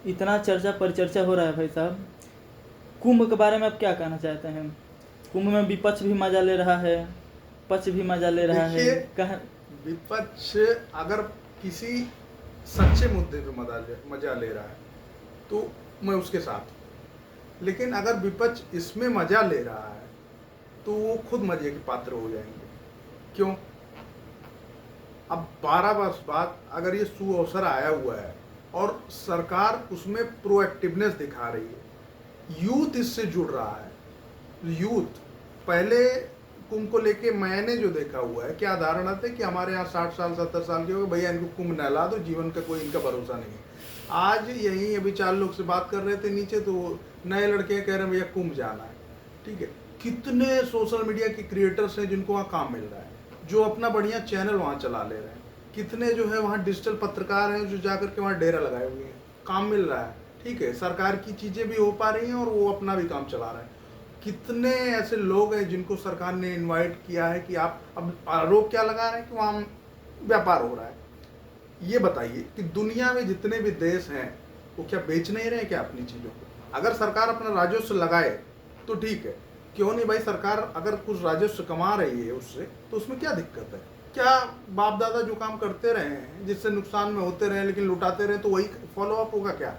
इतना चर्चा परिचर्चा हो रहा है भाई साहब, कुंभ के बारे में आप क्या कहना चाहते हैं? कुंभ में विपक्ष भी मजा ले रहा है, पक्ष भी मजा ले रहा है। देखिए, विपक्ष अगर किसी सच्चे मुद्दे पे मजा ले रहा है तो मैं उसके साथ हूँ, लेकिन अगर विपक्ष इसमें मजा ले रहा है तो वो खुद मजे के पात्र हो जाएंगे। क्यों? अब 12 वर्ष बाद अगर ये सुअवसर आया हुआ है और सरकार उसमें प्रोएक्टिवनेस दिखा रही है, यूथ इससे जुड़ रहा है। यूथ पहले कुंभ को लेके मैंने जो देखा हुआ है, क्या धारणा थे कि हमारे यहाँ 60 साल 70 साल के हो गए, भैया इनको कुंभ नहला दो, जीवन का कोई इनका भरोसा नहीं है। आज यही अभी 4 लोग से बात कर रहे थे नीचे, तो नए लड़के कह रहे हैं भैया कुंभ जाना है। ठीक है, कितने सोशल मीडिया के क्रिएटर्स हैं जिनको वहाँ काम मिल रहा है, जो अपना बढ़िया चैनल वहाँ चला ले रहे हैं। कितने जो है वहाँ डिजिटल पत्रकार हैं जो जाकर के वहाँ डेरा लगाए हुए हैं, काम मिल रहा है। ठीक है, सरकार की चीज़ें भी हो पा रही हैं और वो अपना भी काम चला रहे हैं। कितने ऐसे लोग हैं जिनको सरकार ने इनवाइट किया है कि आप, अब आरोप क्या लगा रहे हैं कि वहाँ व्यापार हो रहा है। ये बताइए कि दुनिया में जितने भी देश हैं वो क्या बेच नहीं रहे हैं क्या अपनी चीज़ों को? अगर सरकार अपना राजस्व लगाए तो ठीक है, क्यों नहीं भाई? सरकार अगर कुछ राजस्व कमा रही है उससे, तो उसमें क्या दिक्कत है? क्या बाप दादा जो काम करते रहे हैं जिससे नुकसान में होते रहे लेकिन लुटाते रहे, तो वही फॉलो अप होगा क्या?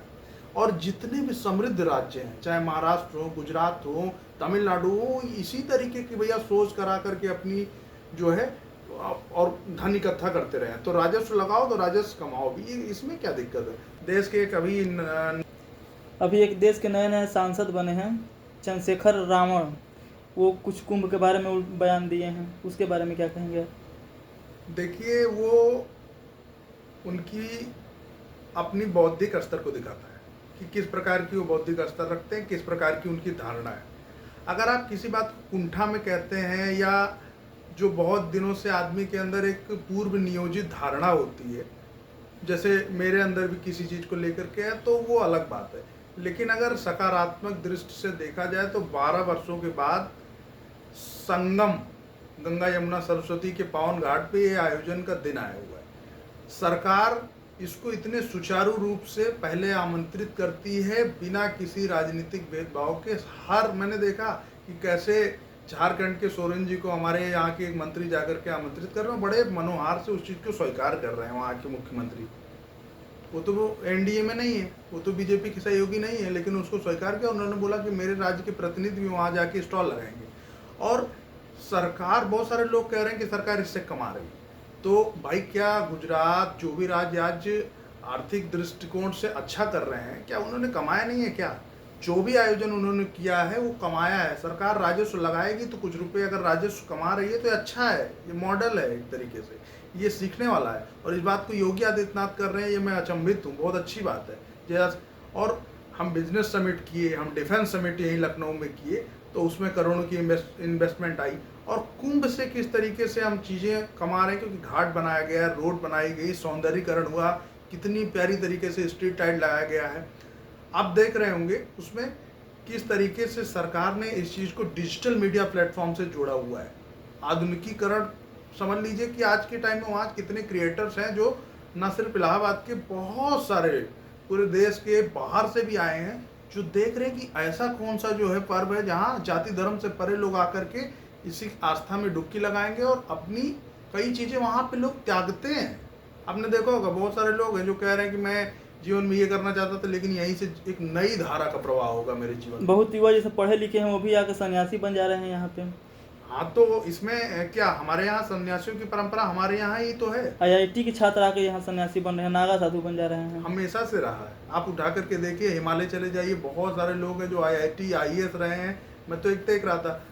और जितने भी समृद्ध राज्य हैं, चाहे महाराष्ट्र हो, गुजरात हो, तमिलनाडु हो, इसी तरीके की भैया सोच करा करके अपनी जो है और धन इकट्ठा करते रहे। तो राजस्व लगाओ तो राजस्व कमाओ भी, इसमें क्या दिक्कत है? देश के अभी एक देश के नए नए सांसद बने हैं, चंद्रशेखर रावण, वो कुछ कुंभ के बारे में बयान दिए हैं, उसके बारे में क्या कहेंगे? देखिए, वो उनकी अपनी बौद्धिक स्तर को दिखाता है कि किस प्रकार की वो बौद्धिक स्तर रखते हैं, किस प्रकार की उनकी धारणा है। अगर आप किसी बात को कुंठा में कहते हैं या जो बहुत दिनों से आदमी के अंदर एक पूर्व नियोजित धारणा होती है, जैसे मेरे अंदर भी किसी चीज़ को लेकर के है, तो वो अलग बात है। लेकिन अगर सकारात्मक दृष्टि से देखा जाए तो 12 वर्षों के बाद संगम गंगा यमुना सरस्वती के पावन घाट पे ये आयोजन का दिन आया हुआ है। सरकार इसको इतने सुचारू रूप से पहले आमंत्रित करती है बिना किसी राजनीतिक भेदभाव के। मैंने देखा कि कैसे झारखंड के सोरेन जी को हमारे यहाँ के एक मंत्री जाकर के आमंत्रित कर रहे हैं, बड़े मनोहार से उस चीज़ को स्वीकार कर रहे हैं वहाँ के मुख्यमंत्री। वो तो एनडीए में नहीं है, वो तो बीजेपी की सहयोगी नहीं है, लेकिन उसको स्वीकार किया। उन्होंने बोला कि मेरे राज्य के प्रतिनिधि भी वहाँ जाके स्टॉल लगाएंगे। और सरकार, बहुत सारे लोग कह रहे हैं कि सरकार इससे कमा रही है। तो भाई, क्या गुजरात, जो भी राज्य आज आर्थिक दृष्टिकोण से अच्छा कर रहे हैं, क्या उन्होंने कमाया नहीं है क्या? जो भी आयोजन उन्होंने किया है वो कमाया है। सरकार राजस्व लगाएगी तो कुछ रुपए अगर राजस्व कमा रही है तो अच्छा है, ये मॉडल है, एक तरीके से ये सीखने वाला है। और इस बात को योगी आदित्यनाथ कर रहे हैं, ये मैं अचंभित हूँ, बहुत अच्छी बात है। और हम बिजनेस समिट किए, हम डिफेंस समिट यहीं लखनऊ में किए, तो उसमें करोड़ों की इन्वेस्टमेंट आई। और कुंभ से किस तरीके से हम चीज़ें कमा रहे हैं, क्योंकि घाट बनाया गया, रोड बनाई गई, सौंदर्यीकरण हुआ, कितनी प्यारी तरीके से स्ट्रीट लाइट लगाया गया है। आप देख रहे होंगे उसमें किस तरीके से सरकार ने इस चीज़ को डिजिटल मीडिया प्लेटफॉर्म से जोड़ा हुआ है। आधुनिकीकरण समझ लीजिए कि आज के टाइम में वहाँ कितने क्रिएटर्स हैं जो न सिर्फ इलाहाबाद के, बहुत सारे पूरे देश के बाहर से भी आए हैं, जो देख रहे हैं कि ऐसा कौन सा जो है पर्व है जहाँ जाति धर्म से परे लोग आकर के इसी आस्था में डुबकी लगाएंगे और अपनी कई चीज़ें वहाँ पे लोग त्यागते हैं। आपने देखा होगा बहुत सारे लोग हैं जो कह रहे हैं कि मैं जीवन में ये करना चाहता था, लेकिन यहीं से एक नई धारा का प्रवाह होगा मेरे जीवन में। बहुत युवा जैसे पढ़े लिखे हैं वो भी आके सन्यासी बन जा रहे हैं यहाँ पे। हाँ, तो इसमें क्या हमारे यहाँ सन्यासियों की परंपरा हमारे यहाँ ही तो है। IIT के छात्र आके यहाँ सन्यासी बन रहे हैं, नागा साधु बन जा रहे हैं। हमेशा से रहा है। आप उठा करके देखिए, हिमालय चले जाइए, बहुत सारे लोग हैं जो IIT IAS रहे हैं। मैं तो एक देख रहा था,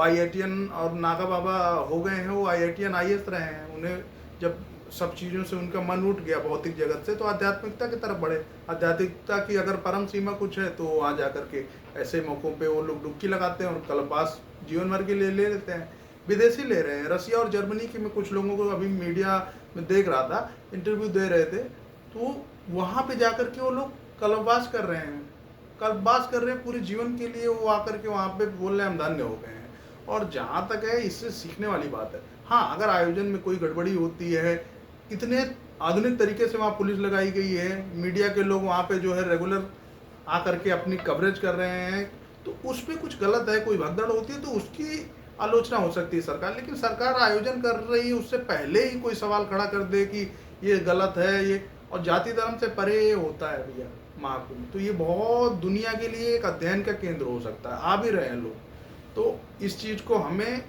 IITian और नागा बाबा हो गए हैं, वो IITian IAS रहे हैं। उन्हें जब सब चीज़ों से उनका मन उठ गया भौतिक जगत से, तो आध्यात्मिकता की तरफ बढ़े। आध्यात्मिकता की अगर परम सीमा कुछ है तो वहाँ जा करके ऐसे मौक़ों पे वो लोग डुबकी लगाते हैं और कल्पवास जीवन भर के लिए ले लेते हैं। विदेशी ले रहे हैं, रसिया और जर्मनी के। मैं कुछ लोगों को अभी मीडिया में देख रहा था, इंटरव्यू दे रहे थे, तो वहाँ पे जा कर के वो लोग कल्पवास कर रहे हैं, कल्पवास कर रहे हैं पूरे जीवन के लिए। वो आकर के वहाँ पे बोल रहे हैं हम धन्य हो गए हैं। और जहाँ तक है, इससे सीखने वाली बात है। हाँ, अगर आयोजन में कोई गड़बड़ी होती है, इतने आधुनिक तरीके से वहाँ पुलिस लगाई गई है, मीडिया के लोग वहाँ पे जो है रेगुलर आकर के अपनी कवरेज कर रहे हैं, तो उस पर कुछ गलत है, कोई भगदड़ होती है तो उसकी आलोचना हो सकती है सरकार, लेकिन सरकार आयोजन कर रही है उससे पहले ही कोई सवाल खड़ा कर दे कि ये गलत है ये, और जाति धर्म से परे होता है भैया महाकुंभ, तो ये बहुत दुनिया के लिए एक अध्ययन का केंद्र हो सकता है, आ भी रहे हैं लोग। तो इस चीज़ को हमें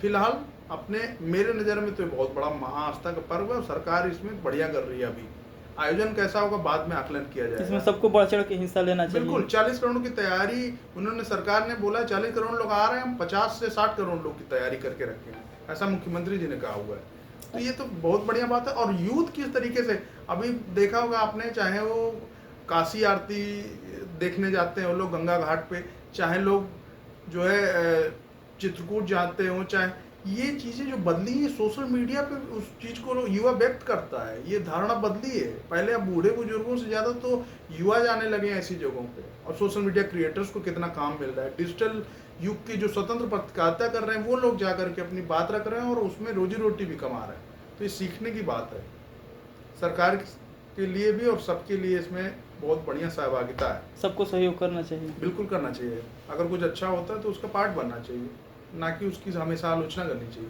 फिलहाल अपने, मेरे नज़र में तो ये बहुत बड़ा महाआस्था का पर्व है और सरकार इसमें बढ़िया कर रही है। अभी आयोजन कैसा होगा बाद में आकलन किया जाएगा। इसमें सबको बढ़ चढ़ के हिस्सा लेना चाहिए। बिल्कुल, 40 करोड़ की तैयारी उन्होंने, सरकार ने बोला 40 करोड़ लोग आ रहे हैं, हम 50 से 60 करोड़ लोग की तैयारी करके रखे हैं, ऐसा मुख्यमंत्री जी ने कहा हुआ है। तो ये तो बहुत बढ़िया बात है। और यूथ किस तरीके से, अभी देखा होगा आपने, चाहे वो काशी आरती देखने जाते हैं वो लोग गंगा घाट पे, चाहे लोग जो है चित्रकूट जाते हो, चाहे ये चीज़ें जो बदली है सोशल मीडिया पे, उस चीज़ को युवा व्यक्त करता है, ये धारणा बदली है। पहले अब बूढ़े बुजुर्गों से ज़्यादा तो युवा जाने लगे हैं ऐसी जगहों पे, और सोशल मीडिया क्रिएटर्स को कितना काम मिल रहा है। डिजिटल युग की जो स्वतंत्र पत्रकारिता कर रहे हैं वो लोग जा करके अपनी बात रख रहे हैं और उसमें रोजी रोटी भी कमा रहे हैं। तो ये सीखने की बात है सरकार के लिए भी और सबके लिए, इसमें बहुत बढ़िया सहभागिता है। सबको सहयोग करना चाहिए। बिल्कुल करना चाहिए, अगर कुछ अच्छा होता है तो उसका पार्ट बनना चाहिए, ना कि उसकी हमेशा आलोचना करनी चाहिए।